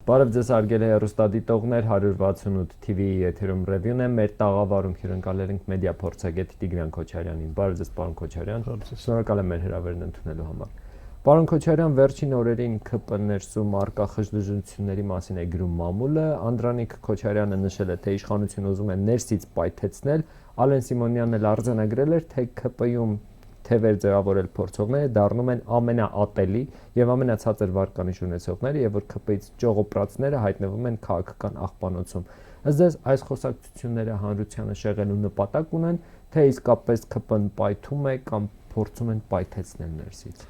Բարև ձեզ հարգելի հեռուստադիտողներ, 168 TV-ի եթերում ռևյուն է, մեր տաղավարում հյուրընկալել ենք մեդիա փորձագետ Տիգրան Քոչարյանին։ Բարև ձեզ, պարոն Քոչարյան։ Շնորհակալ եմ մեր հրավերն ընդունելու համար։ Պարոն Քոչարյան, վերջին օրերին ԿՊ ներսում առկա խժդժությունների մասին է գրում մամուլը։ Անդրանիկ Քոչարյանը նշել է, թե իշխանությունը ուզում է ներսից պայթեցնել, Ալեն Սիմոնյանն էլ արձանագրել էր, թե ԿՊ-ում թևեր ձևավորել փորձողները դառնում են ամենաատելի եւ ամենացածր վարկանիշ ունեցողները եւ որ ԿՊ-ից ճողոպրածները հայտնվում են քաղաքական աղբանոցում։ Ըստ ձեզ այս խոսակցությունները հանրությանը շեղելու նպատակ ունեն, թե իսկապես ԿՊ-ն պայթում է կամ փորձում են պայթեցնել ներսից։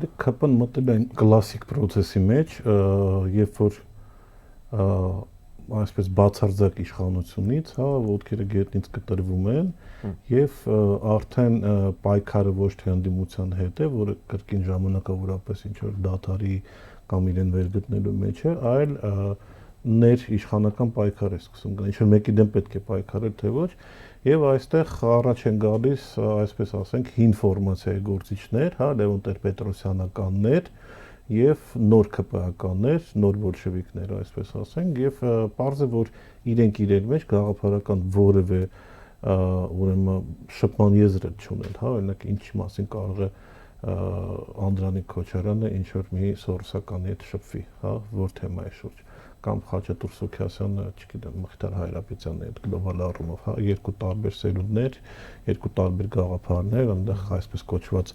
ԿՊ-ն մտել է կլասիկ process-ի մեջ, երբ որ այսպես բացարձակ իշխանությունից, ոտքերը գետնից կտրվում են եւ արդեն պայքարը ոչ թե ընդդիմության հետ է, որը կրկին ժամանակավորապես ինչ որ դաթարի կամ իրեն վերգտնելու մեջ է, այլ ներիշխանական պայքար է սկսում գնել, ինչ որ մեկի դեմ պետք է պայքարել, թե ոչ, եւ այստեղ առաջ են գալիս, այսպես ասենք, հին ֆորմացիայի գործիչներ, Լևոն Տեր-Պետրոսյանականներ եւ նոր ԿՊ-ականներ, նոր բոլշևիկներ, այսպես ասենք, եւ պարզ է, որ իրենք իրեր մեջ գաղափարական որևէ ուրեմն շփման եզր չունեն, օրինակ ինչի մասին կարող է Անդրանիկ Քոչարյանը ինչ որ մի սորոսականի հետ շփվի, որ թեմայի շուրջ, կամ Խաչատուր Սուքիասյանը, չգիտեմ, Մխիթար Հայրապետյանի հետ գլոբալ առումով, երկու տարբեր սերունդներ, երկու տարբեր գաղափարներ, այնտեղ այսպես կոչված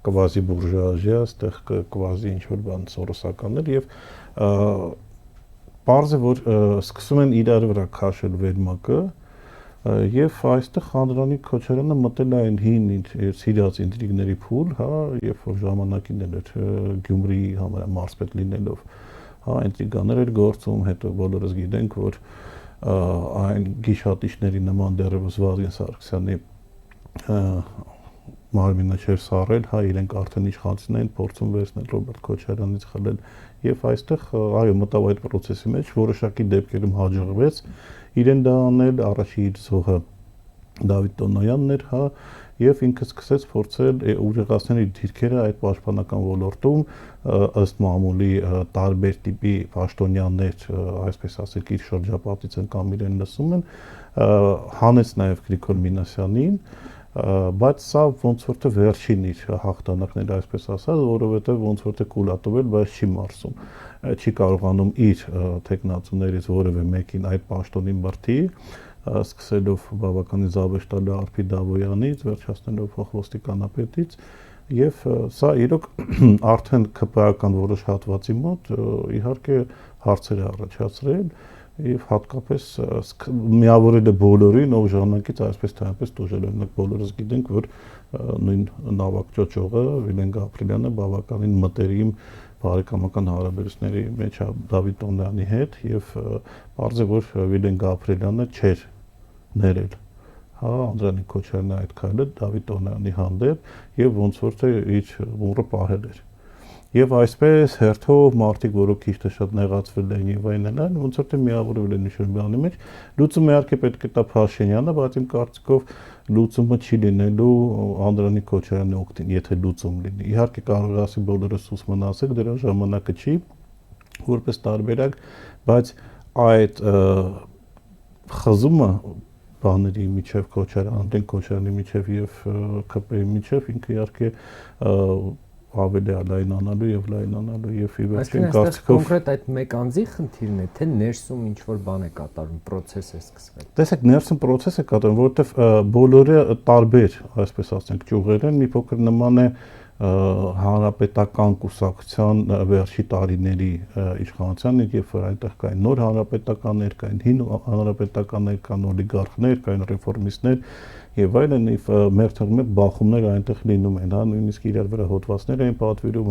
կվազի բուրժուազիա, այստեղ կվազի ինչ-որ բան սորոսականներ եւ պարզ է, որ սկսում են իրար վրա քաշել վերմակը եւ այստեղ Անդրանիկ Քոչարյանը մտել է այն հին սիրած ինտրիգների փուլ, երբ որ ժամանակին էր Գյումրիի համարամարզպետ լինելով, ինտրիգաներ էր գործում, հետո բոլորս գիտենք, որ այն գիշատիչների նման դեռևս Վազգեն Սարգսյանի մարմինը չէր սառել, իրենք արդեն իշխանությունն էին փորձում վերցնել Ռոբերտ Քոչարյանից խլել եւ այստեղ այո մտավ այդ process-ի մեջ որոշակի դեպքերում հաջողվեց իրեն դա անել, առաջի իր զոհը Դավիթ Տոնոյանն էր, եւ ինքը սկսեց փորձել ուժեղացնել իր դիրքերը այդ պաշտպանական ոլորտում ըստ մամուլի տարբեր տիպի պաշտոնյաներ, այսպես ասենք, իր շրջապատից են կամ իրեն լսում են, հանեց նաեւ Գրիգոր Մինասյանին, բայց սա ոնց որ թե վերջին իր հաղթանակները, այսպես ասած, որովհետեւ ոնց որ թե կուլատովել, բայց չի մարսում, չի կարողանում իր տեխնացուներից որևէ մեկին այդ պաշտոնին բրդի, սկսելով բավականին զավեշտալի Արփի Դավոյանից, վերջացնելով Ոստիկանապետից, եւ սա իրոք արդեն ԿՊ-ական որոշ հատվածի մոտ իհարկե հարցեր է առաջացրել եւ հատկապես միավորել է բոլորին, ով ժամանակից այսպես թե այնպես տուժել են, բոլորս գիտենք, որ նույն նավակ ճոճողը Վիլեն Գաբրիելյանը բավականին մտերիմ բարեկամական հարաբերությունների մեջ է Դավիթ Տոնոյանի հետ եւ պարզ է, որ Վիլեն Գաբրիելյանը չէր ներել Անդրանիկ Քոչարյանը այդ քայլը Դավիթ Տոնոյանի հանդեպ եւ ոնց որ թե իր մուրը պահել էր եւ այսպես հերթով մարդիկ, որոնք քիչ թե շատ նեղացվել են եւ այնն, ոնց որ թե միավորվել են ինչ-որ բանի մեջ, լուծումը իհարկե պետք է տա Փաշինյանը, բայց իմ կարծիքով լուծումը չի լինելու Անդրանիկ Քոչարյանի օգտին, եթե լուծում լինի։ Իհարկե կարող է ասի բոլորս ուսման ասել, դրա ժամանակը չի, որպես տարբերակ, բայց այդ խզումը բաների միջև Անդրանիկ Քոչարյանի միջև եւ ԿՊ-ի միջև ինքը իհարկե ավելի լայնանալու եւ ի վերջո կարծիքով կոնկրետ այդ մեկ անձի խնդիրն է, թե ներսում ինչ որ բան է կատարվում, process է սկսվել։ Տեսեք, ներսում process է կատարվում, որովհետեւ բոլորը տարբեր, այսպես ասենք, ճյուղեր են, մի փոքր նման է հանրապետական կուսակցության վերջի տարիների իշխանության, երբ որ այնտեղ կային նոր հանրապետականներ, կային հին հանրապետականներ, կան օլիգարխներ, կային ռեֆորմիստներ եւ այլն, մերթ բախումներ այնտեղ լինում են, նույնիսկ իրար վրա հոդվածներ էին պատվիրում,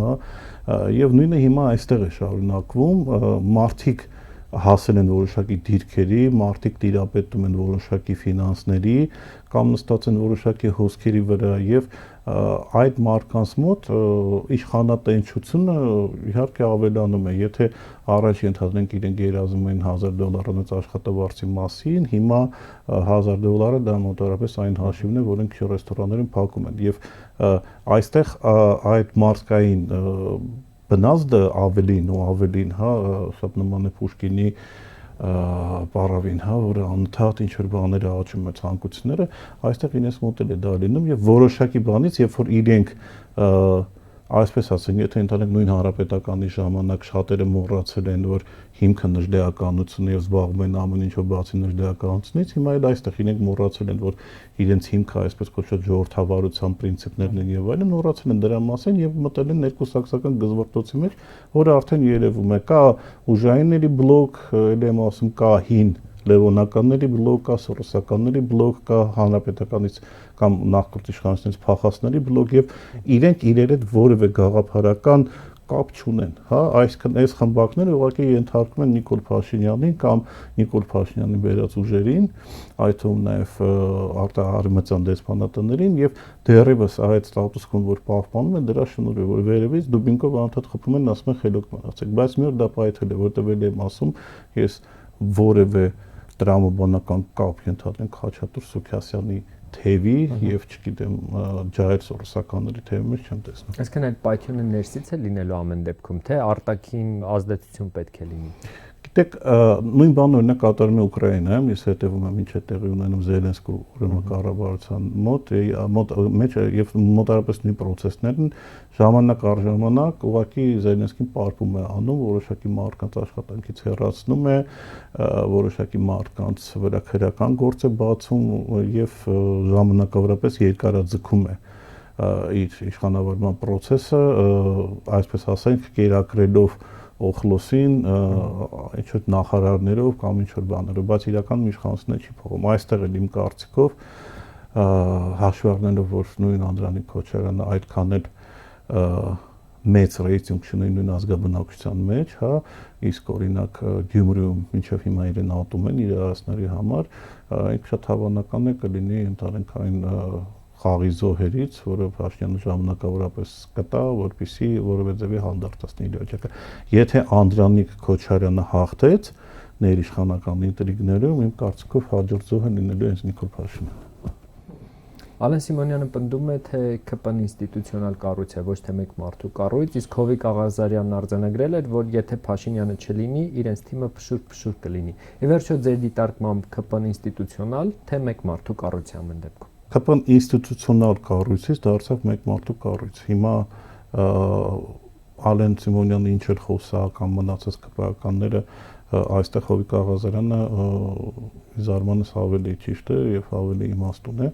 եւ նույնը հիմա այստեղ է շարունակվում, մարդիկ հասել են որոշակի դիրքերի, մարդիկ տիրապետում են որոշակի ֆինանսների կամ նստած են որոշակի հոսքերի վրա եւ այդ մարդկանց մոտ իշխանատենչությունը իհարկե ավելանում է, եթե առաջ ենթադրենք իրենք երազում են $1000 աշխատավարձի մասին, հիմա $1000 դա մոտավորապես այն հաշիվն է, որ ինք ռեստորաններում փակում են եւ այստեղ այդ մարդկային բնազդը ավելին ու ավելին, հա, շատ նման է Պուշկինի Պարավին, հա, որը անընդհատ ինչ որ բաներ աճում է ցանկությունները, այստեղ ինձ մոտ է դա լինում եւ որոշակի բանից, երբ որ իրենք այսպես ասենք, եթե ընտանիք նույն հանրապետականի ժամանակ շատերը մոռացել են, որ հիմքը նժդեականությունն է եւ զբաղվում են ամեն ինչով բացի նժդեականությունից, հիմա էլ այստեղ իրենք մոռացել են, որ իրենց հիմքը այսպես կոչված ժողովրդավարության պրինցիպներն են եւ այլն, մոռացել են դրա մասին եւ մտել են ներկուսակցական գզվռտոցի մեջ, որը արդեն երևում է, կա ուժայինների բլոկ, ելի եմ ասում, կա հին լևոնականների բլոկ կա, սորոսականների բլոկ կա, հանրապետականից կամ նախկին իշխանությունից փախածների բլոկ եւ իրենք իրեր հետ որևէ գաղափարական կապ չունեն, հա, այս խմբակները ուղղակի ենթարկում են Նիկոլ Փաշինյանին կամ Նիկոլ Փաշինյանի բերած ուժերին, այդ թվում նաեւ արտահարմացան դեսպանատներին եւ դեռևս այդ ստատուս կոն որ պահպանում են դրա շնորհիվ որ վերևից դուբինկով անընդհատ խփում են ասում են խելոք մնացեք, բայց մի օր դա պայթել է, որտեղ էլ եմ ասում, ես որևէ տրամաբանական կապ ենթադրենք Խաչատուր Սուքիասյանի թևի եւ չգիտեմ ջահել սորոսականների թևի մեջ չեմ տեսնում։ Այսինքն այդ պայթյունը ներսից է լինելու ամեն դեպքում, թե արտաքին ազդեցություն պետք է լինի։ Գիտեք, նույն բանն օրինակ կատարվում է Ուկրաինայում, ես հետևում եմ ինչ է տեղի ունենում Զելենսկու ուրեմն կառավարության մոտ մեջ եւ մոտարապես նույն process-ներն ժամանակ առ ժամանակ ուղղակի Զելենսկին պարփում է անում, որոշակի մարդկանց աշխատանքից հեռացնում է, որոշակի մարդկանց վրա քրեական գործ է բացում եւ ժամանակավորապես երկարաձգում է իր իշխանավորման process-ը, այսպես ասենք, կերակրելով Օխլոսին ինչ-որ նախարարներով կամ ինչ-որ բաներով, բայց իրականում իշխանությունը չի փոխում։ Այստեղ էլ իմ կարծիքով հաշվի առնելով, որ նույն Անդրանիկ Քոչարյանը այդքան էլ մեծ ռեյտինգ չունի նույն ազգաբնակչության մեջ, հա, իսկ օրինակ Գյումրիում մինչև հիմա իրեն ատում են իրարացների համար, ինքը շատ հավանական է կլինի ընտանեկան խաղի զոհերից, որը Փաշինյանը ժամանակավորապես կտա, որպեսզի որևէ ձևի հանդարտացնի իր օջակը։ Եթե Անդրանիկ Քոչարյանը հաղթեց ներիշխանական ինտրիգներում, իմ կարծիքով հաջորդ զոհը լինելու է հենց Նիկոլ Փաշինյանը։ Ալեն Սիմոնյանը պնդում է, թե ԿՊ-ն ինստիտուցիոնալ կառույց է, ոչ թե մեկ մարդու կառույց, իսկ Հովիկ Աղազարյանն արձանագրել էր, որ եթե Փաշինյանը չլինի, իրենց թիմը փշուր կլինի։ Ի վերջո ձեր դիտարկմամբ ԿՊ-ն ինստիտուցիոնալ, թե մեկ մարդու կառույց է ամեն դեպքում։ ԿՊ-ն ինստիտուցիոնալ կառույցից դարձավ մեկ մարդու կառույց։ Հիմա Ալեն Սիմոնյանը ինչ էր խոսա կամ մնացած ԿՊ-ականները այստեղ Հովիկ Աղազարյանը զարմանս ավելի ճիշտ է եւ ավելի իմաստուն է,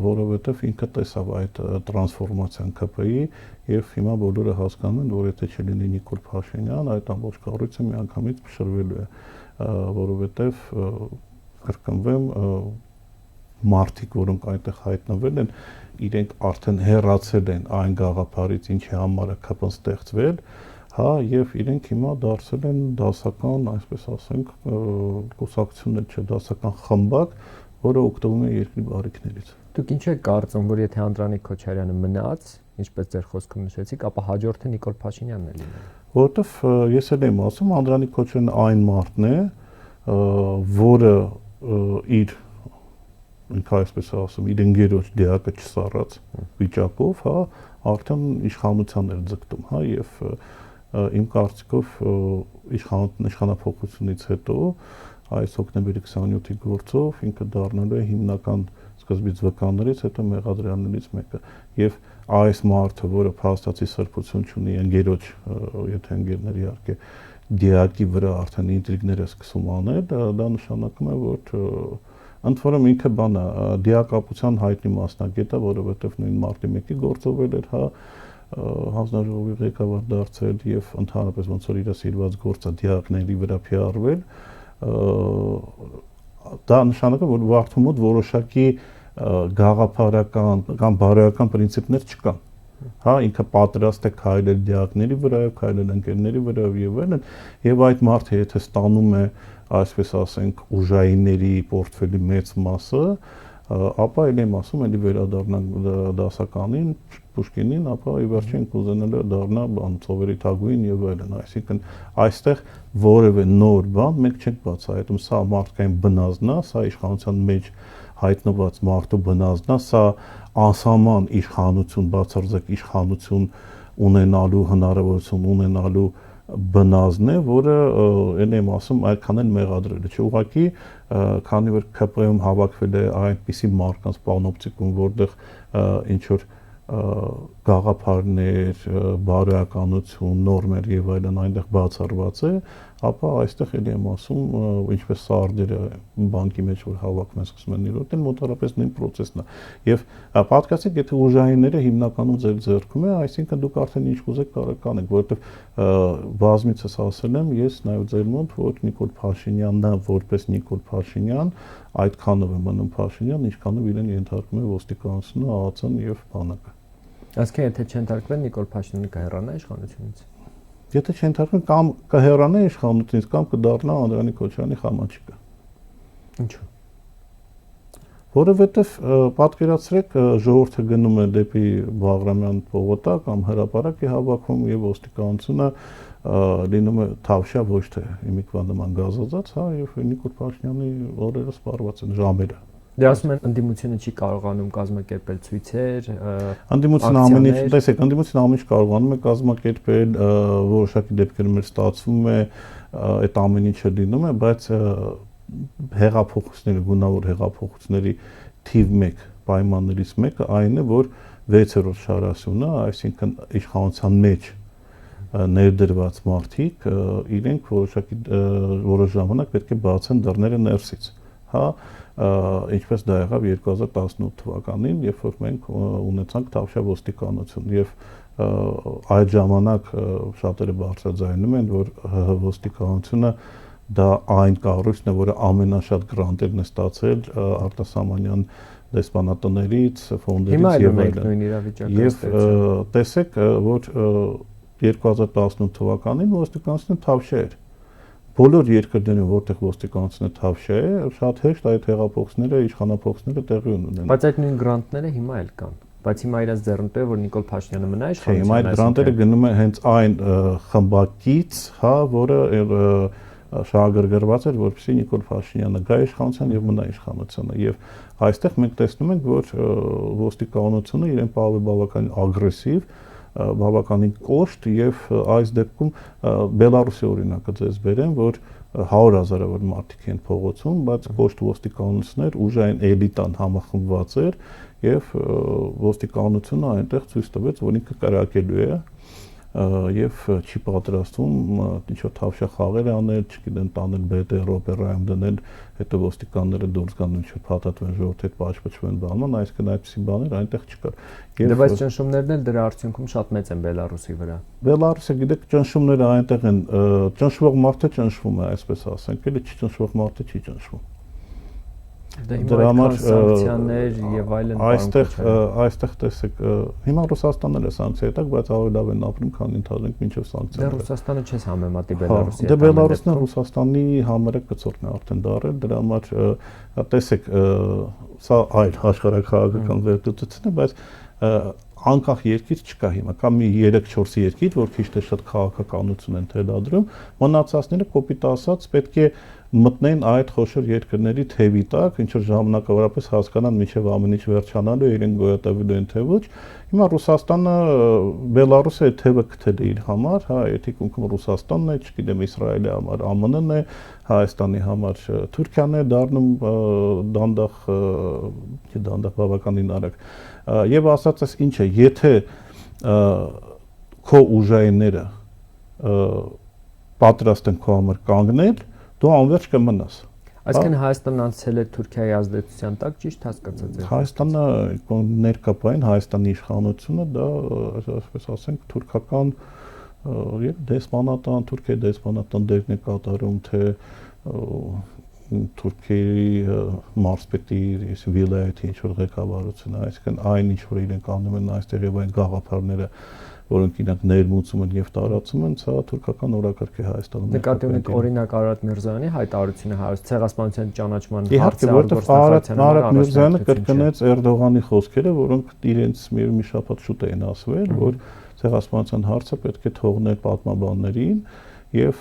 որովհետեւ ինքը տեսավ այդ տրանսֆորմացիան ԿՊ-ի եւ հիմա բոլորը հասկանում են, որ եթե չլինի Նիկոլ Փաշինյան, այդ ամբողջ կառույցը միանգամից փշրվելու է, որովհետեւ կրկնվեմ մարդիկ, որոնք այնտեղ հայտնվել են, իրենք արդեն հեռացել են այն գաղափարից, ինչի համար է ԿՊ-ն ստեղծվել, հա, եւ իրենք հիմա դարձել են դասական, այսպես ասենք, կուսակցություններ չէ, դասական խմբակ, որը օգտվում է երկրի բարիքներից։ Դուք ինչ եք կարծում, որ եթե Անդրանիկ Քոչարյանը մնաց, ինչպես ձեր խոսքում նշեցիք, ապա հաջորդը Նիկոլ Փաշինյանն է լինելու։ Որովհետեւ ես էլ եմ ասում, Անդրանիկ Քոչարյանը այն մարդն է, որը իր ինքը այսպես ասում, իր ընկերոջ դիակը չսառած վիճակով, հա, արդեն իշխանության էր ձգտում, հա, եւ իմ կարծիքով իշխանափոխությունից հետո այս հոկտեմբերի 27-ի գործով ինքը դառնալու է հիմնական սկզբից վկաներից, հետո մեղադրյալներից մեկը եւ այս մարդը, որը փաստացի սրբություն ունի ընկերոջ, եթե ընկերներ իհարկե դիակի վրա արդեն ինտրիգներ է սկսում անել, դա նշանակում է, որ ընդ որում ինքը բանը դիակապության հայտնի մասնագետ է, որովհետև նույն մարտի 1-ի գործով էր, հա, հանձնաժողովի ղեկավար դարձել եւ ընդհանրապես ոնց որ իր սիրված գործը դիակների վրա փիառվել, դա նշանակում է, որ վարդու մոտ որոշակի գաղափարական կամ բարոյական պրինցիպներ չկան։ Հա, ինքը պատրաստ է քայլել դիակների վրայով, քայլել ընկերների վրայով եւ այլն, եւ այդ մարդը եթե ստանում է այսպես ասենք ուժայինների պորտֆելի մեծ մասը, ապա էլ եմ ասում, էլի վերադառնանք դասականին, Պուշկինին, ապա ի վերջին կուզենալու դառնա բան ծովերի թագուհին եւ այլն, այսինքն այստեղ որևէ նոր բան մենք չենք բացահայտում, սա մարդկային բնազն է, սա իշխանության մեջ հայտնված մարդու բնազն է, սա անսահման իշխանություն, բացարձակ իշխանություն ունենալու հնարավորություն ունենալու բնազն է, որը այն եմ ասում, այդքան էլ մեղադրելը չէ։ Ուղղակի քանի որ ԿՊ-ում հավաքվել է այնպիսի մարդկանց պանոպտիկում, որտեղ ինչ որ գաղափարներ, բարոյականություն, նորմեր եւ այլն այնտեղ բացառված է, ապա այստեղ էլի եմ ասում, ինչպես սարդերը բանկի մեջ որ հավաքում են սկսում են իրոք, մոտարապես նույն process-ն է։ Եվ պատկասեք, եթե ուժայինները հիմնականում ձեր ձեռքում է, այսինքն դուք արդեն ինչ կուզեք կարող կանեք, որովհետեւ բազմիցս ասել եմ, ես նաեւ ձեր մոտ, որ Նիկոլ Փաշինյանն որպես Նիկոլ Փաշինյան այդքանով է մնում Փաշինյան, ինչքանով իրեն ենթարկում է ոստիկանությունը, ԱԱՑ-ն եւ բանակը։ Այսինքն եթե չընթարկվեն Նիկոլ Փաշինյանը կհեռանա իշխանությունից։ Եթե չընթարկվեն կամ կհեռանա իշխանությունից կամ կդառնա Անդրանիկ Քոչարյանի խամաչիկը։ Ինչու՞։ Որովհետև պատկերացրեք ժողովուրդը գնում է դեպի Բաղրամյան պողոտա կամ հրապարակ է հավաքում եւ ոստիկանությունը լինում է թավշյա ոչ թե իմիկվա նման գազազած, հա, եւ Նիկոլ Փաշինյանի օրերը սպառված են ժամերը։ Դե ասում են ընդդիմությունը չի կարողանում կազմակերպել ցույցեր, ընդդիմությունը ամեն ինչ, տեսեք, ընդդիմությունը ամեն ինչ կարողանում է կազմակերպել, որոշակի դեպքերում էլ ստացվում է, այդ ամեն ինչը լինում է, բայց հեղափոխությունների, գունավոր հեղափոխությունների թիվ 1 պայմաններից մեկը այն է, որ 6-րդ շարասյունը, այսինքն իշխանության մեջ ներդրված մարդիկ իրենք որոշ ժամանակ պետք է բացեն դռները ներսից, հա, ինչպես դա եղավ 2018 թվականին, երբ որ մենք ունեցանք թավշյա ոստիկանություն եւ այդ ժամանակ շատերը բարձրաձայնում են, որ ոստիկանությունը դա այն կառույցն է, որը ամենաշատ գրանտերն է ստացել արտասահմանյան դեսպանատներից, ֆոնդերից եւ այլն։ Եվ տեսեք, որ 2018 թվականին ոստիկանությունը թավշյա էր։ Բոլոր երկրներում, որտեղ ոստիկանությունը թավշյա է, շատ հեշտ այդ հեղափոխությունները, իշխանափոխությունները տեղի ունեն։ Բայց այդ նույն գրանտները հիմա էլ կան։ Բայց հիմա իրաց ձեռնտու է, որ Նիկոլ Փաշինյանը մնա իշխանության։ Հիմա այդ գրանտերը գնում է հենց այն խմբակից, հա, որը շահագրգռված էր, որպեսզի Նիկոլ Փաշինյանը գա իշխանության եւ մնա իշխանությունը։ Եվ այստեղ մենք տեսնում ենք, որ ոստիկանությունը իրեն բավականին ագրեսիվ, բավականին կոշտ եւ այս դեպքում Բելարուսի օրինակը ձեզ բերեմ, որ 100,000-ավոր մարդիկ են փողոցում, բայց կոշտ ոստիկանություններ ուժային էլիտան համախմբված էր եւ ոստիկանությունը այնտեղ ցույց տվեց, որ ինքը կրակելու է եւ չի պատրաստվում ինչ-որ թավշյա խաղեր անել, չգիտեմ, տանել BTR օպերայում դնել, հետո ոստիկանները դուրս գան ինչ-որ փաթաթվեն ժողովրդի հետ պաշտպանեն բանման, այսինքն այդպիսի բաներ այնտեղ չկար։ Դե բայց ճնշումներն էլ դրա արդյունքում շատ մեծ են Բելարուսի վրա։ Բելարուսը, գիտեք, ճնշումները այնտեղ են, ճնշվող մարդը ճնշվում է, այսպես ասենք, էլի չճնշվող մարդը չի ճնշվում։ Դրա համար սանկցիաներ եւ այլն այստեղ տեսեք, հիմա Ռուսաստանն է սանկցիա տակ, բայց ավելի լավ են ապրում, քան ընդհանրենք մինչև սանկցիաները։ Դե Ռուսաստանը չես համեմատի Բելարուսի հետ։ Դե Բելարուսն Ռուսաստանի համարը կցորդն է արդեն դարել, դրա համար տեսեք, սա այլ աշխարհաքաղաքական վերլուծություն է, բայց անկախ երկիր չկա հիմա, կամ մի 3-4 երկիր, որ քիչ թե շատ քաղաքականություն են թելադրում, մնացածները կոպիտ ասած պետք է մտնեն այդ խոշոր երկրների թևի տակ, ինչ որ ժամանակավորապես հասկանան միջև ամեն ինչ վերջանալու է, իրեն գոյատևելու են թե ոչ։ Հիմա Ռուսաստանը, Բելարուսը այդ թևը գտել է իր համար, հա, էթիկունքում Ռուսաստանն է, չգիտեմ, Իսրայելի համար ԱՄՆ-ն է, Հայաստանի համար Թուրքիան է դառնում դանդաղ բավականին արագ։ Եվ ասածս ինչ է, եթե քո ուժայինները պատրաստ են քո համար կանգնել, դու անverջ կմնաս։ Այսինքն Հայաստանն անցել է Թուրքիայի ազդեցության տակ, ճիշտ հասկացած եք։ Հայաստանը ներկապային Հայաստանի իշխանությունը դա, այսպես ասենք, թուրքական եւ դեսպանատան, Թուրքիայի դեսպանատան դերն է կատարում, թե Թուրքիայի մարզպետի վիլայեթի ինչ-որ ղեկավարությունը, այսինքն այն ինչ-որ իրենք անում են այստեղ եւ այն գաղափարները, որոնք իրենք ներմուծում են եւ տարածում են, սա թուրքական օրակարգ է Հայաստանում։ Նկատի ունեք օրինակ Արարատ Միրզոյանի հայտարարությունը հայոց ցեղասպանության ճանաչման հարցը, որտեղ Արարատ Միրզոյանը կրկնեց Էրդողանի խոսքերը, որոնք իրենց մի շաբաթ շուտ էին ասվել, որ ցեղասպանության հարցը պետք է թողնել պատմաբաններին եւ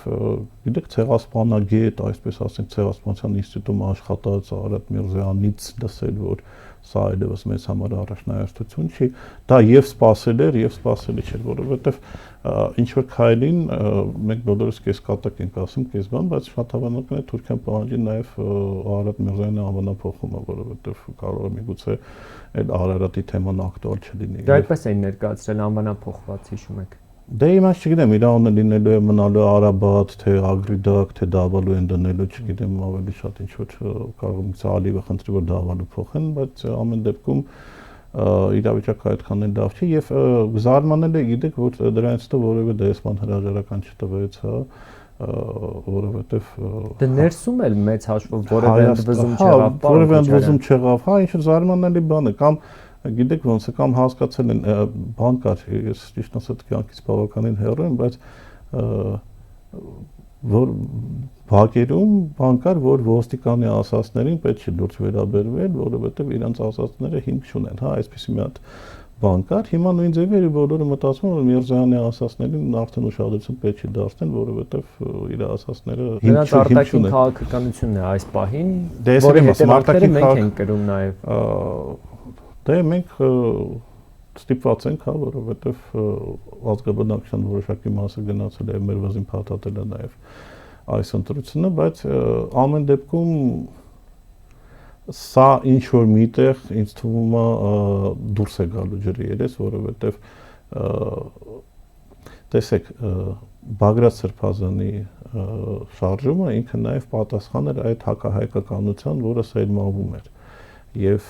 գիտեք ցեղասպանագետ, այսպես ասենք, ցեղասպանության ինստիտուտում աշխատած Արարատ Միրզոյանից լսել, որ սա այլևս մեզ համար առաջնահերթություն չի, դա եւ սпасել էր եւ սпасելի չէր, որովհետեւ ինչ որ քայլին մենք բոլորս կես կատակ ենք ասում, կես բան, բայց շատ հավանական է Թուրքիան պահանջի նաեւ Արարատ Միրզոյանի անվանափոխումը, որովհետեւ կարող է միգուցե այդ Արարատի թեման ակտուալ չլինի։ Դա այդպես էին ներկայացրել անվանափոխված, հիշում եք։ Դե իմաց չգիտեմ, իր անունը լինելու է մնալու Արաբատ, թե Ագրիդակ, թե Դավալու են դնելու, չգիտեմ, ավելի շատ ինչ որ կարող եմ Ալիևը խնդրի որ Դավալու փոխեն, բայց ամեն դեպքում իրավիճակը այդքան էլ լավ չի եւ զարմանել է, գիտեք, որ դրանից հետո որևէ դեսպան հրաժարական չտվեց, հա, որովհետեւ Դե ներսում էլ մեծ հաշվով որևէ ընդվզում չեղավ, որևէ ընդվզում չեղավ, հա, ինչ որ զարմանալի բան է, կամ գիտեք ոնց է, կամ հասկացել են բան կար, ես ճիշտ ասած կյանքից բավականին հեռու եմ, բայց որ բակերում բան կար, որ ոստիկանի ասածներին պետք չի լուրջ վերաբերվել, որովհետև իրանց ասածները հիմք չունեն, հա, այսպեսի մի հատ բան կար, հիմա նույն ձևի բոլորը մտածում են, որ Միրզոյանի ասածներին արդեն ուշադրություն պետք չի դարձնել, որովհետև իր ասածները հիմք արտաքին քաղաքականությունն է այս պահին, որի հետևանքները մենք ենք կրում նաև Դե մենք ստիպված ենք, հա, որովհետև ազգաբնակչության որոշակի մասը գնացել է մեր վզին փաթաթել է նաև այս ընտրությունը, բայց ամեն դեպքում սա ինչ որ միտեղ ինձ թվում է դուրս է գալու ջրի երես, որովհետև տեսեք Բագրատ Սրբազանի շարժումը ինքը նաև պատասխան էր այդ հակահայկականության, որը սերմանվում էր եւ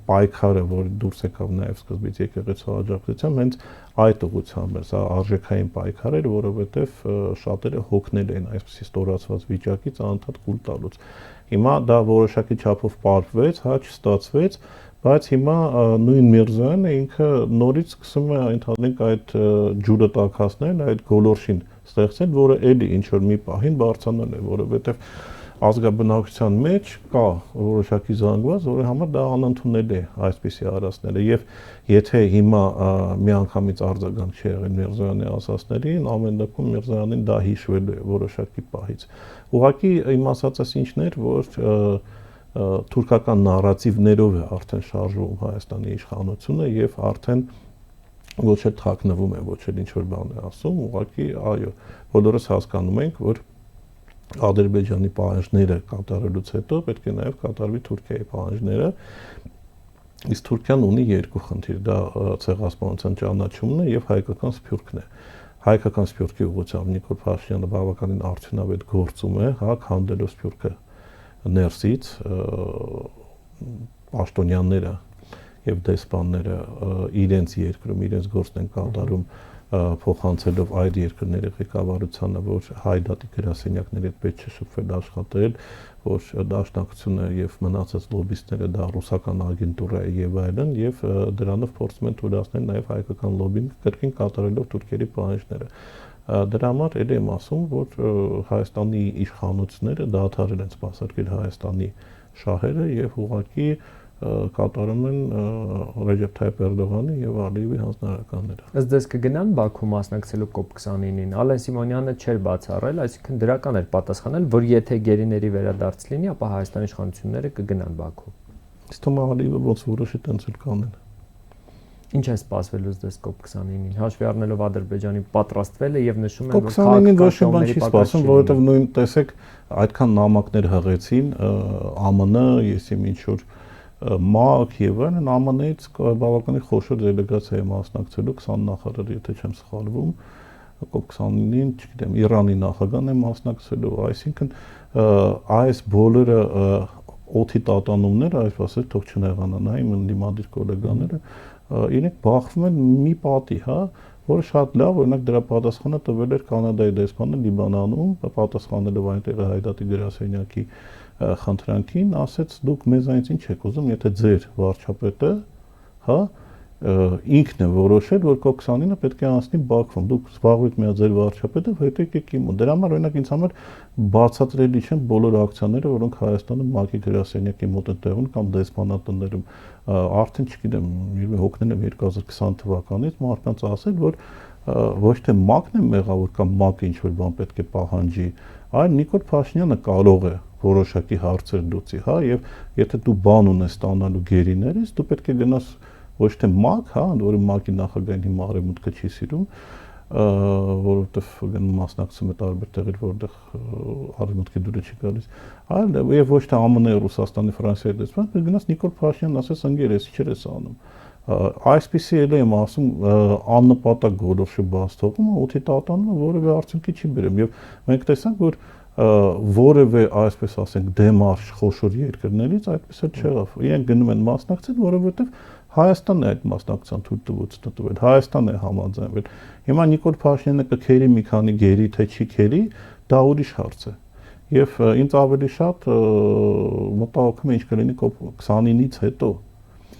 պայքարը, որ դուրս եկավ նաեւ սկզբից եկեղեցու աջակցությամբ, հենց այդ ուղղությամբ էր, սա արժեքային պայքար էր, որովհետեւ շատերը հոգնել են այսպիսի ստորացված վիճակից անընդհատ կուլ տալուց։ Հիմա դա որոշակի չափով պարփվեց, հա, չստացվեց, բայց հիմա նույն Միրզոյանը ինքը նորից սկսում է ընդհանրենք այդ ջուրը տաքացնել, այդ գոլորշին ստեղծել, որը էլի ինչ որ մի պահին բարձրանալ է, որովհետեւ ազգաբնակության մեջ կա որոշակի զանգված, որի համար դա անընդունելի է այսպիսի արածները եւ եթե հիմա միանգամից արձագանք չի եղել Միրզոյանի ասածներին, ամեն դեպքում Միրզոյանին դա հիշվելու է որոշակի պահից։ Ուղղակի իմ ասածս ինչն էր, որ թուրքական նարատիվներով է արդեն շարժվում Հայաստանի իշխանությունը եւ արդեն ոչ էլ թաքնվում է, ոչ էլ ինչ որ բան է ասում, ուղղակի այո, բոլորս հասկանում ենք, որ Ադրբեջանի պահանջները կատարելուց հետո պետք է նաև կատարվի Թուրքիայի պահանջները, իսկ Թուրքիան ունի երկու խնդիր, դա ցեղասպանության ճանաչումն է եւ հայկական սփյուռքն է։ Հայկական սփյուռքի ուղղությամբ Նիկոլ Փաշինյանը բավականին արդյունավետ գործում է, հա, քանդելով սփյուռքը ներսից, պաշտոնյաները եւ դեսպանները իրենց երկրում իրենց գործն են կատարում փոխանցելով այդ երկրների ղեկավարությանը, որ հայդատի գրասենյակների հետ պետք չէ շփվել աշխատել, որ դաշնակցությունը եւ մնացած լոբիստները դա ռուսական ագենտուրա է եւ այլն, եւ դրանով փորձում են թույլատրել նաեւ հայկական լոբին կրկին կատարելով թուրքերի պահանջները։ Դրա համար էլ եմ ասում, որ Հայաստանի իշխանությունները դադարել են սպասարկել Հայաստանի շահերը եւ ուղղակի կատարում են Ռեջեփ Թայիփ Էրդողանի եւ Ալիևի հանձնարարականները։ Ըստ ձեզ կգնան Բաքու մասնակցելու COP29-ին։ Ալեն Սիմոնյանը չէր բացառել, այսինքն դրական էր պատասխանել, որ եթե գերիների վերադարձ լինի, ապա Հայաստանի իշխանությունները կգնան Բաքու։ Իսկ թվում է Ալիևը ոնց որոշի տենց էլ կանեն։ Ինչ է սպասվելու ըստ ձեզ COP29-ին, հաշվի առնելով Ադրբեջանի պատրաստվելը եւ նշում են, որ COP29-ին ոչ մի բան չի սպասում, որովհետեւ նույն տեսեք այդքան նամակներ հղեցին ԱՄՆ, ես իմ ինչ որ ՄԱԿ եւ այլն, ԱՄՆ-ից բավականին խոշոր դելեգացիա է մասնակցելու 20 նախարար, եթե չեմ սխալվում, COP29-ին, չգիտեմ, Իրանի նախագահն է մասնակցելու, այսինքն այս բոլորը օդի տատանումները, այսպես ասած, թող չնեղանան, հա, իմ ընդդիմադիր գոլեգաները, իրենք բախվում են մի պատի, հա, որը շատ լավ, օրինակ դրա պատասխանը տվել էր Կանադայի դեսպանը Լիբանանում, պատասխանելով այնտեղ հայդատի գրասենյակի խնդրանքին, ասեց դուք մեզանից ինչ եք ուզում, եթե ձեր վարչապետը, հա, ինքն է որոշել, որ COP29-ը պետք է անցնի Բաքվում, դուք զբաղվեք միա ձեր վարչապետը, հետո եկեք իմ մոտ։ Դրա համար օրինակ ինձ համար բացատրելի չեն բոլոր ակցիաները, որոնք Հայաստանում ՄԱԿ-ի գրասենյակի մոտ են տեղում կամ դեսպանատներում, արդեն չգիտեմ, հոգնել եմ 2020 թվականից մարդկանց ասել, որ ոչ թե ՄԱԿ-ն է մեղավոր կամ ՄԱԿ-ը ինչ-որ բան պետք է պահանջի, այլ Նիկոլ Փաշինյանը կարող է որոշակի հարցեր լուծի, հա, եւ եթե դու բան ունես ստանալու գերիներից, դու պետք է գնաս ոչ թե ՄԱԿ, հա, որը ՄԱԿ-ի նախագահին հիմա արևմուտքը չի սիրում, որովհետեւ գնում մասնակցում է տարբեր տեղեր, որտեղ արևմուտքի դուրը չի գալիս, այլ եւ ոչ թե ԱՄՆ-ի, Ռուսաստանի, Ֆրանսիայի դեսպան, գնաս Նիկոլ Փաշինյանն ասես ընկերես, չէ՞ ես անում։ Այսպեսի էլ եմ ասում աննպատակ գոլորշի բաց թողումը 8-ի տատանումը որևէ արդյունքի չի բերում եւ մենք տեսանք որ որևէ այսպես ասենք դեմարշ խոշոր երկրներից այդպես էլ չեղավ։ Իրենք գնում են մասնակցել, որովհետեւ Հայաստանն է այդ մասնակցության թույլտվությունը տվել, Հայաստանն է համաձայնվել։ Հիմա Նիկոլ Փաշինյանը կքերի մի քանի գերի, թե չի քերի, դա ուրիշ հարց է։ Եվ ինձ ավելի շատ մտահոգում է ինչ կլինի 29-ից հետո։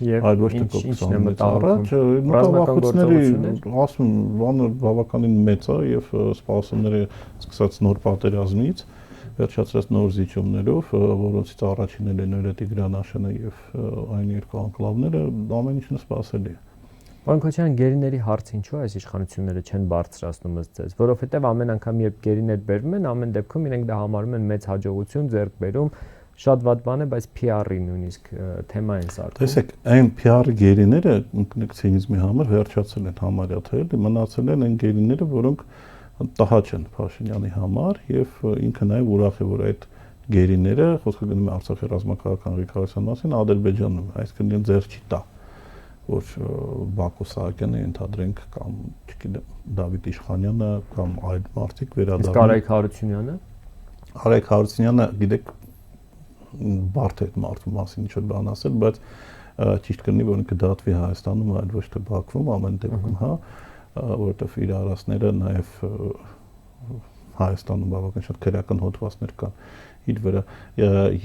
Եվ այլ ոչ թե կոպսանից առաջ մտավախությունների ասում բանը բավականին մեծ է եւ սպասումները սկսած նոր պատերազմից վերջացած նոր զիջումներով, որոնցից առաջինն է Նորե Տիգրանաշենը եւ այն երկու անկլավները, ամեն ինչն սպասելի է։ Պարոն Քոչարյան, գերիների հարցը ինչու այս իշխանությունները չեն բարձրացնում ըստ ձեզ, որովհետեւ ամեն անգամ երբ գերիներ բերվում են, ամեն դեպքում իրենք դա համարում են մեծ հաջողություն, ձեռք բերում, շատ վատ բան է, բայց PR-ի նույնիսկ թեմա են սարքում։ Տեսեք, այն PR-ի գերիները ցինիզմի համար վերջացել են համարյա թե մնացել են այն գերիները, որոնք տհաճ են Փաշինյանի համար եւ ինքը նաեւ ուրախ է, որ այդ գերիները, խոսքը գնում է Արցախի ռազմաքաղաքական ղեկավարության մասին, Ադրբեջանում, այսինքն իրեն ձեռ չի տա, որ Բակո Սահակյանը ընդհանրենք կամ, չգիտեմ, Դավիթ Իշխանյանը կամ այլ մարդիկ վերադառնան։ Իսկ Արայք Հարությունյանը։ Արայք Հարությունյանը, գիտեք, բարդ է այդ մարդու մասին ինչ-որ բան ասել, բայց ճիշտ կլինի, որ ինքը դատվի Հայաստանում, այլ ոչ թե Բաքվում, ամեն դեպքում, հա, որովհետև իր արասները նաև Հայաստանում բավական շատ քրեական հոդվածներ կան իր վրա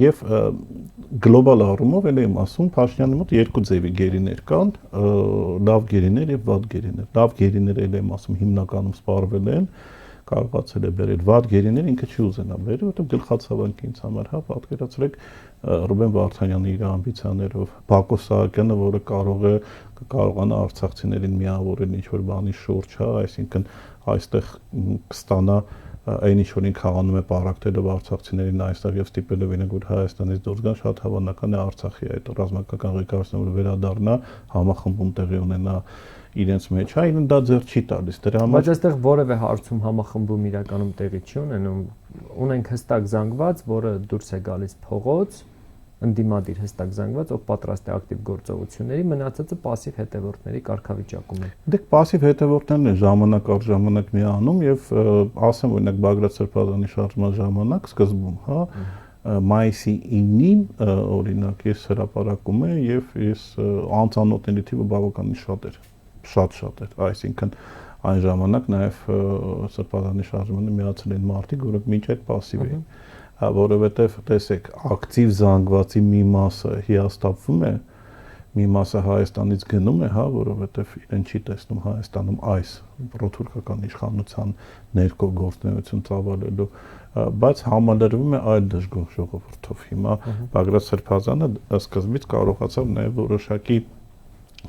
եւ գլոբալ առումով էլ եմ ասում Փաշինյանի մոտ երկու ձևի գերիներ կան, լավ գերիներ եւ վատ գերիներ։ Լավ գերիները էլ եմ ասում հիմնականում սպառվել են, կարողացել է բերել վատ գերիներ, ինքը չի ուզենա բերել, որովհետև գլխացավանք ինձ համար, հա, պատկերացրեք Ռուբեն Վարդանյանը իր ամբիցիաներով, Բակո Սահակյանը, որը կարողանա արցախցիներին միավորել ինչ-որ բանի շուրջ, հա, այսինքն այստեղ կստանա այն ինչ որ ինքը անում է պարակտելով արցախցիներին այստեղ եւ ստիպելով իրենք որ Հայաստանից դուրս գան, շատ հավանական է Արցախի այդ ռազմական ղեկավարությունը վերադառնա, համախմբում տեղի ունենա իրենց մեջ, հա, իրեն դա ձեռ չի տալիս։ Դրա համար բայց այստեղ որևէ հարցում համախմբում իրականում տեղի չի ունենում։ Ունենք հստակ զանգված, որը դուրս է գալիս փողոց, ընդդիմադիր հստակ զանգված, ով պատրաստ է ակտիվ գործողությունների, մնացածը пассив հետևորդների կարգավիճակում է։ Դեք пассив հետևորդներն են ժամանակ առ ժամանակ միանում եւ ասեմ օրինակ Բագրատ Սրբազանի շարժման ժամանակ սկզբում, հա, մայիսի 9-ին օրինակ ես հրապարակում եմ եւ ես անծանոթների թիվը բավականին շատ էր, շատ էր, այսինքն այն ժամանակ նաեւ Սրբազանի շարժմանը միացել են մարդիկ, որոնք մինչ այդ пассив էին, որովհետեւ տեսեք ակտիվ զանգվածի մի մասը հիաստափվում է, մի մասը Հայաստանից գնում է, հա, որովհետեւ իրեն չի տեսնում Հայաստանում այս պրոթուրքական իշխանության ներքո գործունեություն ծավալելու, բայց համալրվում է այլ դժգոհ ժողովրդով։ Հիմա Բագրատ Սրբազանը սկզբից կարողացավ նաեւ որոշակի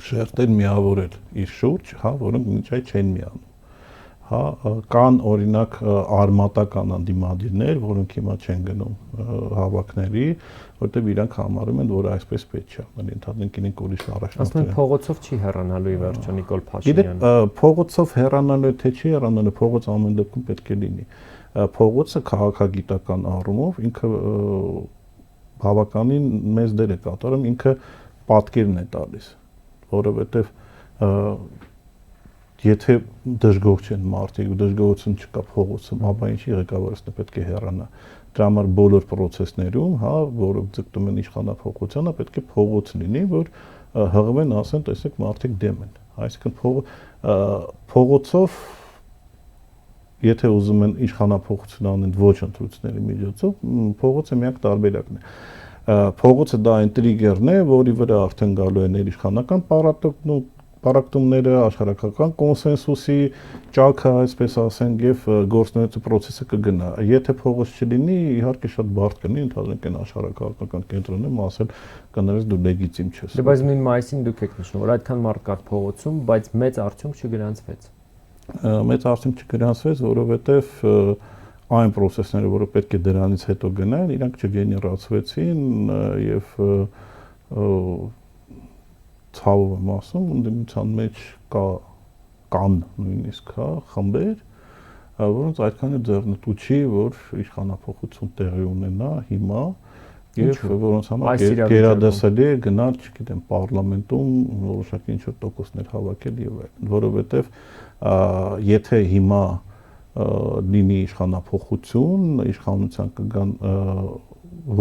շերտեր միավորել իր շուրջ, հա, որոնք մինչ այդ չեն միանում։ Հա, կան օրինակ արմատական անդիմադիրներ, որոնք հիմա չեն գնում հավաքների, որտեղ իրանք համարում են, որ այսպես պետք չէ, անել ընդհանրենք իրենք ուրիշ առաջնորդ։ Ասում են փողոցով չի հեռանալու ի վերջո Նիկոլ Փաշինյանը։ Գիտեք, փողոցով հեռանալու թե չի հեռանալու, փողոց ամեն դեպքում պետք է լինի։ Փողոցը քաղաքագիտական առումով ինքը բավականին մեծ դեր է կատարում, ինքը պատկերն է տալիս, որովհետև եթե դժգոհ չեն մարդիկ, դժգոհություն չկա փողոցում, ապա ինչի ղեկավարությունը պետք է հեռանա։ Դրա համար բոլոր process-ներում, հա, որոնք ձգտում են իշխանափոխությանը, պետք է փողոց լինի, որ հղվեն, ասեն, տեսեք, մարդիկ դեմ են։ Այսինքն փողոցով եթե ուզում են իշխանափոխություն անեն ոչ ընտրությունների միջոցով, փողոցը միակ տարբերակն է։ Փողոցը դա այն տրիգերն է, որի վրա արդեն գալու են իշխանական պարակտումները, աշխարհակական կոնսենսուսի ճաքը, այսպես ասենք, եւ գործունեության process-ը կգնա։ Եթե փողոց չլինի, իհարկե շատ բարդ կլինի, ընդհանրենք այն աշխարհակական կենտրոնում ասել կներես դու լեգիտիմ չես։ Բայց նույն մայիսին դուք եք նշում, որ այդքան մարդ կար փողոցում, բայց մեծ արդյունք չգրանցվեց։ մեծ արդյունք չգրանցվեց, որովհետև այն process-ները, որը պետք է դրանից հետո գնային, իրանք չգեներացվեցին եւ ցավով եմ ասում, ընդդիմության մեջ կան նույնիսկ խմբեր, որոնց այդքան էլ ձեռնտու չի, որ իշխանափոխություն տեղի ունենա հիմա եւ որոնց համար գերադասելի է գնալ, չգիտեմ, պարլամենտում որոշակի ինչ-որ տոկոսներ հավաքել եւ այլն, որովհետեւ եթե հիմա լինի իշխանափոխություն, իշխանության կգան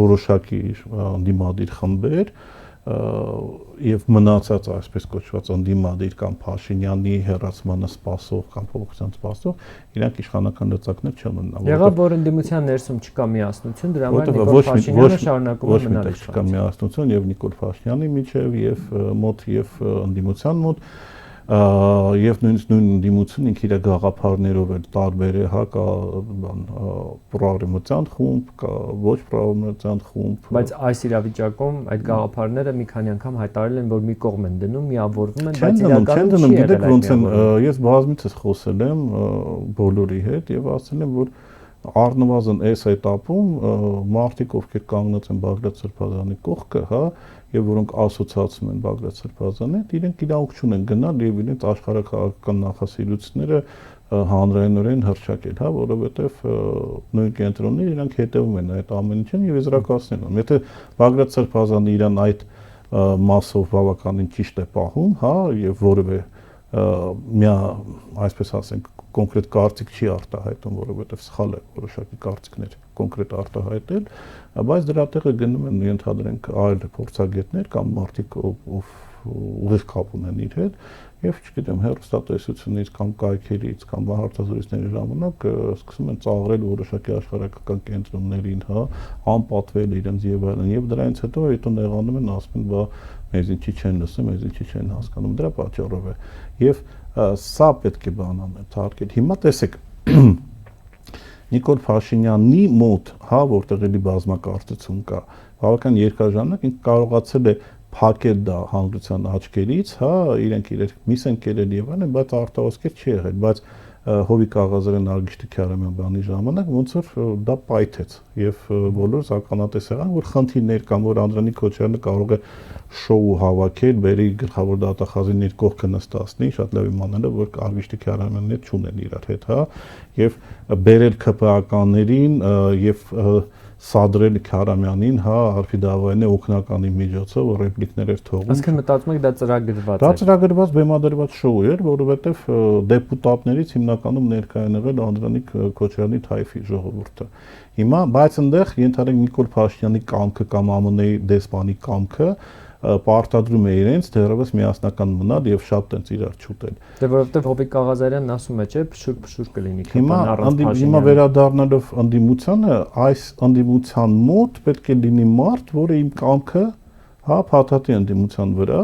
որոշակի դիմադիր խմբեր եւ մնացած այսպես կոչված ընդդիմադիր կամ Փաշինյանի հերացմանը սպասող կամ փոխության սպասող, իրանք իշխանական լծակներ չեն ունենա։ Եղավ որ ընդդիմության ներսում չկա միասնություն, դրա համար Նիկոլ Փաշինյանը շարունակում է մնալ իշխանության։ Չկա միասնություն եւ Նիկոլ Փաշինյանի միջեւ եւ մոտ եւ ընդդիմության մոտ եւ նույնիսկ նույն ընդդիմությունը ինքը իր գաղափարներով էլ տարբեր է, հա, կա բան պրոարմենտյան խումբ, կա ոչ պրոարմենտյան խումբ, բայց այս իրավիճակում այդ գաղափարները մի քանի անգամ հայտարարել են, որ մի կողմ են դնում, միավորվում են, բայց իրականում չի եղել այդ։ Ես բազմիցս խոսել եմ բոլորի հետ եւ ասել եմ, որ առնվազն այս этаպում մարդիկ, ովքեր կանգնած են Բագրատ Սրբազանի կողքը, հա, եւ որոնք ասոցիացում են Բագրատ Սրբազանին, իրենք իրավունք չունեն գնալ եւ իրենց աշխարհակաղակական նախասիրությունները հանրայնորեն հրճակել, հա, որովհետեւ նույն կենտրոնները իրանք հետևում են այդ ամեն ինչին եւ եզրակացնում են։ Եթե Բագրատ Սրբազանը իրան այդ մասով բավականին ճիշտ է պահում, հա, եւ որևէ այսպես ասենք կոնկրետ կարծիք չի արտահայտում, որովհետև սխալ է որոշակի կարծիքներ կոնկրետ արտահայտել, բայց դրա տեղը գնում են ենթադրենք այլ փորձագետներ կամ մարդիկ, ով ուղիղ կապ ունեն իր հետ, եւ չգիտեմ, հեռուստատեսությունից կամ կայքերից կամ հարցազրույցների ժամանակ սկսում են ծաղրել որոշակի աշխարհակական կենտրոններին, հա, անպատվել իրենց եւ այլն, եւ դրանից հետո հետո նեղանում են, ասում են, բա մեզ ինչի չեն լսում, մեզ ինչի չեն հասկանում, դրա պատճառով է։ Եվ սա պետք է բան անել, թարգել։ Հիմա տեսեք, Նիկոլ Փաշինյանի մոտ, հա, որտեղ էլի բազմակարծություն կա, բավական երկար ժամանակ ինքը կարողացել է փակել դա հանրության աչքերից, հա, իրենք իրենք միս են կերել եւ այլն, բայց արտահոսքեր չի եղել, բայց Հովիկ Աղազարյան Արգիշտի Քյարամյան բանի ժամանակ ոնց որ դա պայթեց եւ բոլորս ականատես եղան, որ խնդիրներ կան, որ Անդրանիկ Քոչարյանը կարող է շոու հավաքել, բերի գլխավոր դատախազին իր կողքը նստացնի, շատ լավ իմանալը, որ Արգիշտի Քյարամյանն էլ չունեն իրար հետ, հա, եւ բերել ԿՊԱ-ականներին եւ սադրել Քարամյանին, հա, Արփի Դավայանի օգնականի միջոցով ռեպլիկներ էր թողում։ Այսինքն մտածում եք դա ծրագրված է։ Դա ծրագրված բեմադրված շոու էր, որովհետև դեպուտատներից հիմնականում ներկայ են եղել Անդրանիկ Քոչարյանի թայֆի ժողովուրդը։ Հիմա, բայց այնտեղ ենթադրենք Նիկոլ Փաշինյանի կամքը կամ ԱՄՆ-ի դեսպանի կամքը պարտադրում է իրենց դեռևս միասնական մնալ եւ շատ տենց իրար չուտել։ Դե որովհետեւ Հովիկ Աղազարյանն ասում է, չէ, փշուր կլինի Հիմա վերադառնալով ընդդիմությանը, այս ընդդիմության մոտ պետք է լինի մարդ, որը իմ կամքը, հա, փաթաթի ընդդիմության վրա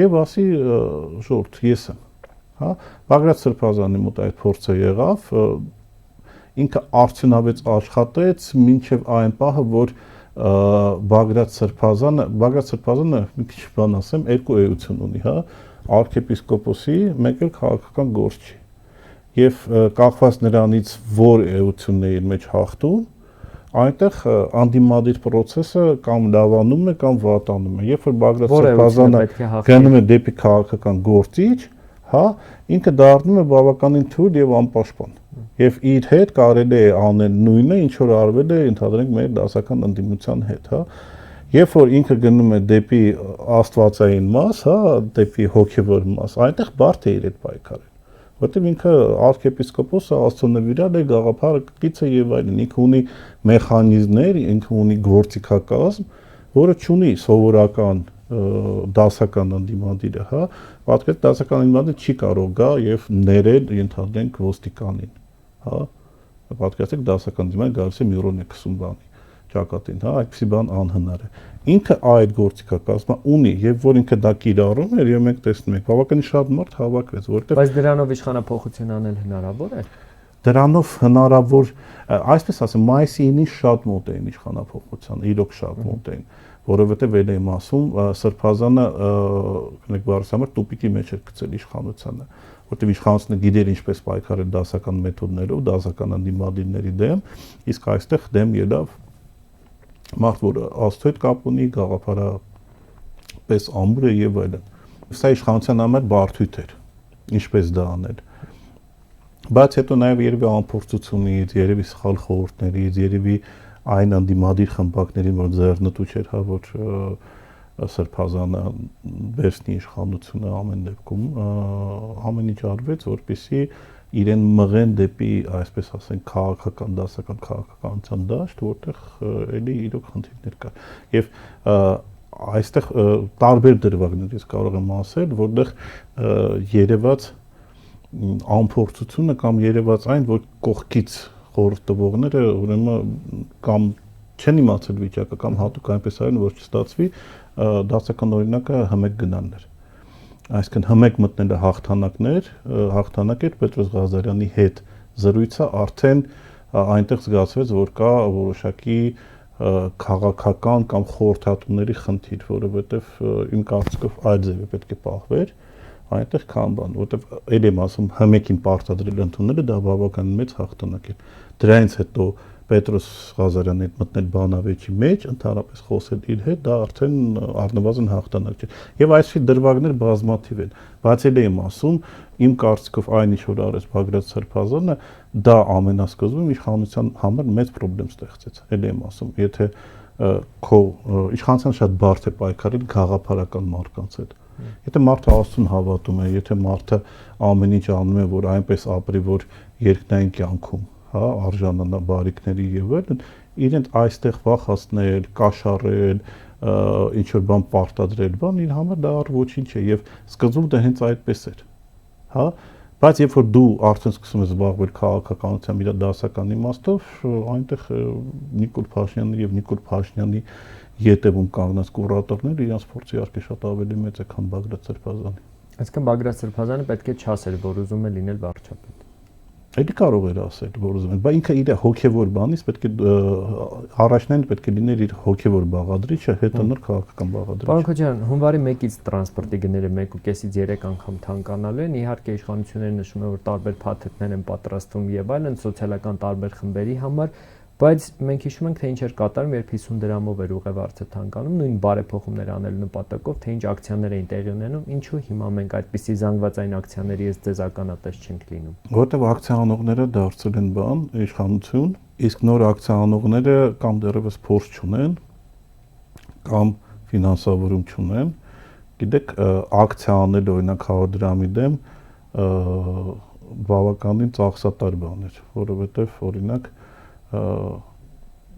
եւ ասի ժողովուրդ, ես եմ, հա, Բագրատ Սրբազանի մոտ այդ փորձը եղավ, ինքը արդյունավետ աշխատեց մինչեւ այն պահը, որ Բագրատ Սրբազանը մի քիչ բան ասեմ, երկու էություն ունի, հա, arczepiskoposi, մեկ էլ քաղաքական գործ չի։ Եվ կախված նրանից, որ էությունն է իր մեջ հաղթում, այնտեղ անդիմադիր process-ը կամ լավանում է կամ վատանում է։ Երբ որ Բագրատ Սրբազանը գնում է դեպի քաղաքական գործիչ, հա, ինքը դառնում է բավականին թույլ եւ անպաշտպան։ Եվ իր հետ կարելի է անել նույնը, ինչ որ արվել է, ընդհանրենք մեր դասական ընդդիմության հետ, հա։ Երբ որ ինքը գնում է դեպի աստվածային մաս, հա, դեպի հոգևոր մաս, այնտեղ բարդ է իր հետ պայքարել։ Որտեղ ինքը arczepiskoposը Աստծո նվիրյալ է, գաղափարը կից է եւ այլն, ինքը ունի մեխանիզմներ, ինքը ունի գործիքակազմ, որը չունի սովորական դասական ընդդիմադիրը, հա, պատկերացրեք դասական ընդդիմադիրը չի կարող գա եւ ներել ընդհանրենք ոստիկանին, հա, պատկերացրեք դասական ընդդիմադիրը գալիս է միրոն է 20 բանի ճակատին, հա, այդպիսի բան անհնար է։ Ինքը այդ գործիքակազմը ունի եւ որ ինքը դա կիրառում էր եւ մենք տեսնում ենք բավականին շատ մարդ հավաքվեց, որտեղ բայց դրանով իշխանափոխություն անել հնարավոր է։ Դրանով հնարավոր, այսպես ասեմ, մայիսի 9-ին շատ մոտ էին իշխանափոխությանը, իրոք շատ մոտ էին, որովհետև ել եմ ասում, Սրբազանը կնեք բառս համար տուպիկի մեջ էր գցել իշխանությանը, որտեղ իշխանությունը գիտեր ինչպես պայքարել դասական մեթոդներով, դասական անդիմադիրների դեմ, իսկ այստեղ դեմ ելավ մարդ, որը աստծո հետ կապ ունի, գաղափարապես ամուր է եւ այլն։ Սա իշխանության համար բարդույթ էր, ինչպես դա անել։ Բայց հետո նաեւ երևի անփորձությունից, երևի սխալ խորհուրդներից, երևի այն անդիմադիր խմբակներին, որ ձեռնտու չէր, հա, որ Սրբազանը վերցնի իշխանությունը ամեն դեպքում, ամեն ինչ արվեց, որպեսզի իրեն մղեն դեպի, այսպես ասենք, քաղաքական, դասական քաղաքականության դաշտ, որտեղ էլի իրոք խնդիրներ կա։ Եվ այստեղ տարբեր դրվագներից կարող եմ ասել, որտեղ երևաց անփորձությունը կամ երևաց այն, որ կողքից խորհուրդ տվողները ուրեմն կամ չեն իմացել վիճակը կամ հատուկ այնպես արեն, որ չստացվի, դասական օրինակը հմեկ գնալն էր։ Այսինքն հմեկ մտնելը հաղթանակ էր Պետրոս Ղազարյանի հետ զրույցը արդեն այնտեղ զգացվեց, որ կա որոշակի քաղաքական կամ խորհրդատուների խնդիր, որովհետև իմ կարծիքով այլ ձևի պետք է պահվեր այնտեղ քան բան, որովհետև ել եմ ասում հմեկին պարտադրել ընդունելը դա բավական մեծ հաղթանակ է։ Դրանից հետո Պետրոս Ղազարյանի հետ մտնել բանավեճի մեջ, ընդհանրապես խոսել իր հետ, դա արդեն առնվազն հաղթանակ չէ։ Եվ այսպիսի դրվագներ բազմաթիվ են, բայց էլ եմ ասում, իմ կարծիքով այն ինչ որ արեց Բագրատ Սրբազանը, դա ամենասկզբում իշխանության համար մեծ խնդրեմ ստեղծեց։ Էլ եմ ասում, եթե քո իշխանության շատ բարդ է պայքարել գաղափարական մարդկանց հետ։ Եթե մարդը Աստծուն հավատում է, եթե մարդը ամեն ինչ անում է, որ այնպես ապրի, որ երկնային կյանքում հա արժանանա բարիքների եւ այլն, իրենց այստեղ վախացնել, կաշառել, ինչ որ բան պարտադրել, բան իր համար դա ոչինչ է եւ սկզբում դա հենց այդպես էր։ Հա, բայց երբ որ դու արդեն սկսում ես զբաղվել քաղաքականությամբ իր դասական իմաստով, այնտեղ Նիկոլ Փաշինյանը եւ Նիկոլ Փաշինյանի ետևում կանգնած կուրատորները իրենց փորձի արկե շատ ավելի մեծ է, քան Բագրատ Սրբազանի։ Այսինքն Բագրատ Սրբազանը պետք է չասեր, որ ուզում է լինել վարչապետ։ Էլի կարող էր ասել, որ ուզում է, բայց ինքը իր հոգևոր բանից պետք է առաջնային պետք է լիներ իր հոգևոր բաղադրիչը, հետո նոր քաղաքական բաղադրիչ։ Պարոն Քոչարյան, հունվարի 1-ից տրանսպորտի գները 1.5-ից 3 անգամ թանկանալու են, իհարկե իշխանությունները նշում են, որ տարբեր փաթեթներ են պատրաստվում եւ այլն սոցիալական տարբեր խմբերի համար, բայց մենք հիշում ենք, թե ինչ էր կատարում, երբ 50 դրամով էր ուղևորցը թանկանում, նույն բարեփոխումներ անելու նպատակով, թե ինչ ակցիաներ էին տեղի ունենում, ինչու հիմա մենք այդպիսի զանգվածային ակցիաների ես ձեզ ականատես չենք լինում։ Որտեղ ակցիա անողները դարձել են բան, իշխանություն, իսկ նոր ակցիա անողները կամ դեռևս փորձ չունեն, կամ ֆինանսավորում չունեն։ Գիտեք, ակցիա անել օրինակ 100 դրամի դեմ բավականին ծախսատար բան էր, որովհետև օրինակ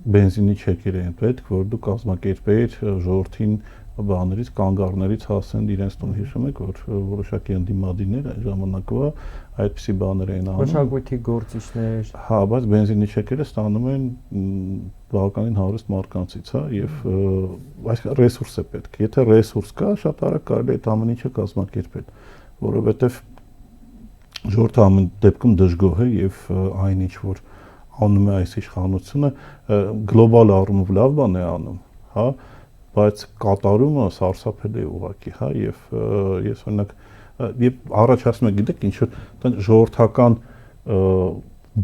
բենզինի չեկեր են պետք, որ դու կազմակերպեիր ժողովրդին բաներից, կանգառներից հասեն իրենց տուն, հիշում եք, որ որոշակի ընդդիմադիրներ այն ժամանակվա այդպիսի բաներ էին անում։ Մշակույթի գործիչներ։ Հա, բայց բենզինի չեկերը ստանում են բավականին հարուստ մարդկանցից, հա, եւ այսինքն ռեսուրս է պետք։ Եթե ռեսուրս կա, շատ արագ կարելի է այդ ամեն ինչը կազմակերպել, որովհետեւ ժողովուրդը ամեն դեպքում դժգոհ է եւ այն ինչ որ անում է այս իշխանությունը գլոբալ առումով լավ բան է անում, հա, բայց կատարումը սարսափելի է ուղղակի, հա, եւ ես օրինակ եւ առաջ ասում եմ, գիտեք, ինչ որ ժողովրդական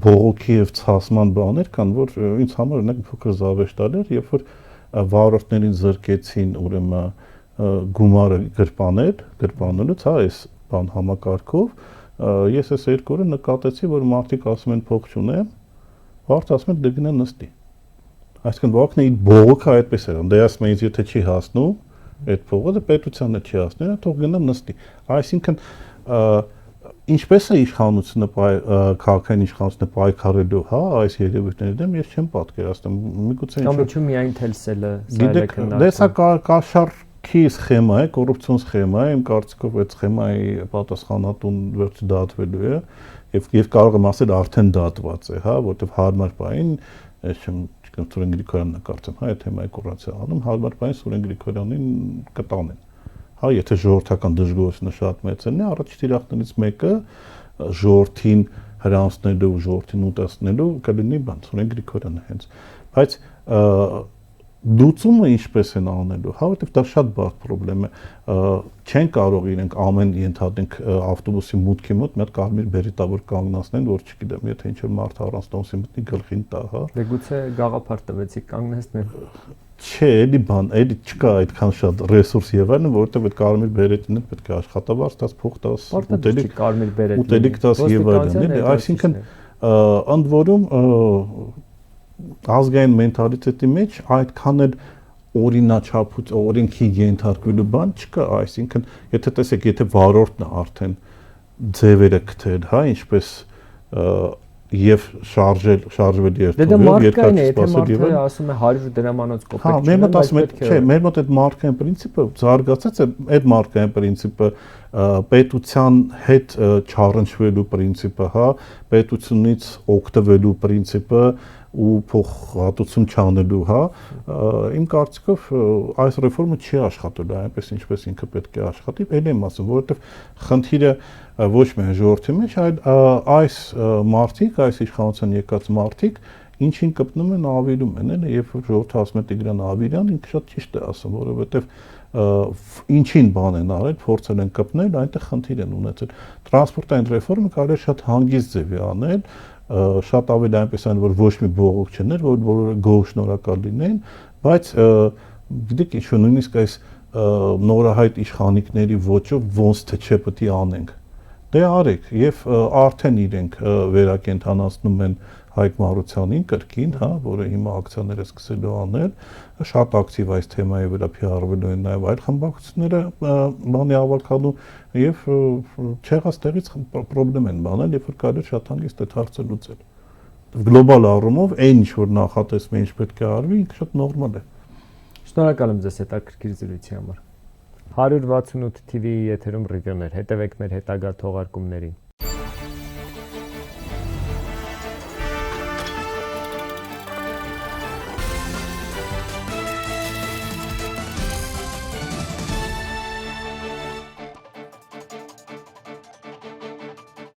բողոքի եւ ցասման բաներ կան, որ ինձ համար օրինակ փոքր զավեշտալ էր, երբ որ վարորդներին զրկեցին ուրեմն գումարը գրպանելուց, հա, այս բան համակարգով, ես այս երկու օրը նկատեցի, որ մարդիկ ասում են փող չունեմ, վարդը ասում են դե գնա նստի։ Այսինքն բողոքն է բողոքը այդպես է, դե ասում են եթե չի հասնում այդ փողը, դե պետությանը չի հասնում, թող գնա նստի։ Այսինքն ինչպես է իշխանությունը քաղաքային իշխանությունը պայքարելու, հա, այս երևույթների դեմ ես չեմ պատկերացնում։ Միգուցե ինչու միայն թելսելը սա է քննարկվում։ Դե սա կաշառքի սխեմա է, կոռուպցիոն սխեմա է, իմ կարծիքով այդ սխեմայի պատասխանատուն վերջ դատվելու է եւ կարող եմ ասել արդեն դատված է, հա, որովհետեւ հարմար բային, ես չեմ Սուրեն Գրիգորյանն կարծեմ, հա, այդ թեմայի կուրացիա անում, հարմար բային Սուրեն Գրիգորյանին կտանեն։ Հա, եթե ժողովրդական դժգոհությունը շատ մեծն է, առաջ թիրախներից մեկը ժողովրդին հրանցնելու, ժողովրդին ուտեսնելու կլինի բան Սուրեն Գրիգորյանը հենց։ Բայց Դուծումը ինչպես են անելու, հա, որովհետև դա շատ բարդ խնդրեմ է։ Չեն կարող իրենք ամեն ենթադրենք ավտոբուսի մուտքի մոտ մի հատ կարմիր բերետավոր կանգնացնեն, որ չգիտեմ, եթե ինչ-որ մարդ առանց տոմսի մտնի գլխին տա, հա։ Դե գուցե գաղափար տվեցիք կանգնեցնել։ Չէ, էլի բան, էլի չկա այդքան շատ ռեսուրս եւ այլն, որովհետեւ այդ կարմիր բերետին էլ պետք է աշխատավարձ տաս, փող տաս, ուտելիք տաս եւ այլն, էլի, այսինքն ընդ որում ազգային մենթալիտետի մեջ այդքան էլ օրինաչափ օրենքի ենթարկվելու բան չկա, այսինքն եթե տեսեք, եթե վարորդն է արդեն ձևերը գտել, հա, ինչպես եւ շարժվել երթով եւ երկար սպասել եւ այլն, ասում է 100 դրամանոց կոպեկ։ Հա, մեր մոտ ասում եմ, չէ, մեր մոտ այդ մարկային պրինցիպը զարգացած է, այդ մարկային պրինցիպը պետության հետ չառնչվելու պրինցիպը, հա, պետությունից օգտվելու պրինցիպը ու փոխհատուցում չանելու, հա, իմ կարծիքով այս ռեֆորմը չի աշխատելու այնպես ինչպես ինքը պետք է աշխատի, ել եմ ասում, որովհետև խնդիրը ոչ միայն ժողովրդի մեջ, այլ այս մարդիկ, այս իշխանության եկած մարդիկ ինչին կպնում են, ավիրում են, էլ երբ ժողովուրդը ասում է Տիգրան Ավիրյան, ինքը շատ ճիշտ է ասում, որովհետև ինչին բան են արել, փորձել են կպնել, այնտեղ խնդիր են ունեցել։ Տրանսպորտային ռեֆորմը կարելի է շատ հանգիստ ձևի անել, շատ ավելի այնպես այն, որ ոչ մի բողոք չներ, որ բոլորը գոհ շնորհակալ լինեն, բայց գիտեք ինչ, նույնիսկ այս նորահայտ իշխանիկների ոճով ոնց թե չէ պետք է անենք։ Դե արեք, եւ արդեն իրենք վերակենդանացնում են Հայկ Մարությանին կրկին, հա, որը հիմա ակցիաները սկսելու անել, շատ ակտիվ այս թեմայի վրա PR-վելու են նաև այլ խմբակցությունները բանի ավակալու եւ չեղած տեղից խնդրեմ են բանել, երբ որ կարելի շատ հանգիստ այդ հարցը լուծել։ Գլոբալ առումով այն ինչ որ նախատեսվում է, ինչ պետք է արվի, ինքը շատ նորմալ է։ Շնորհակալ եմ ձեզ հետաքրքիր զրույցի համար։ 168 TV-ի եթերում ռիվյուներ, հետևեք մեր հետագա թողարկումներին։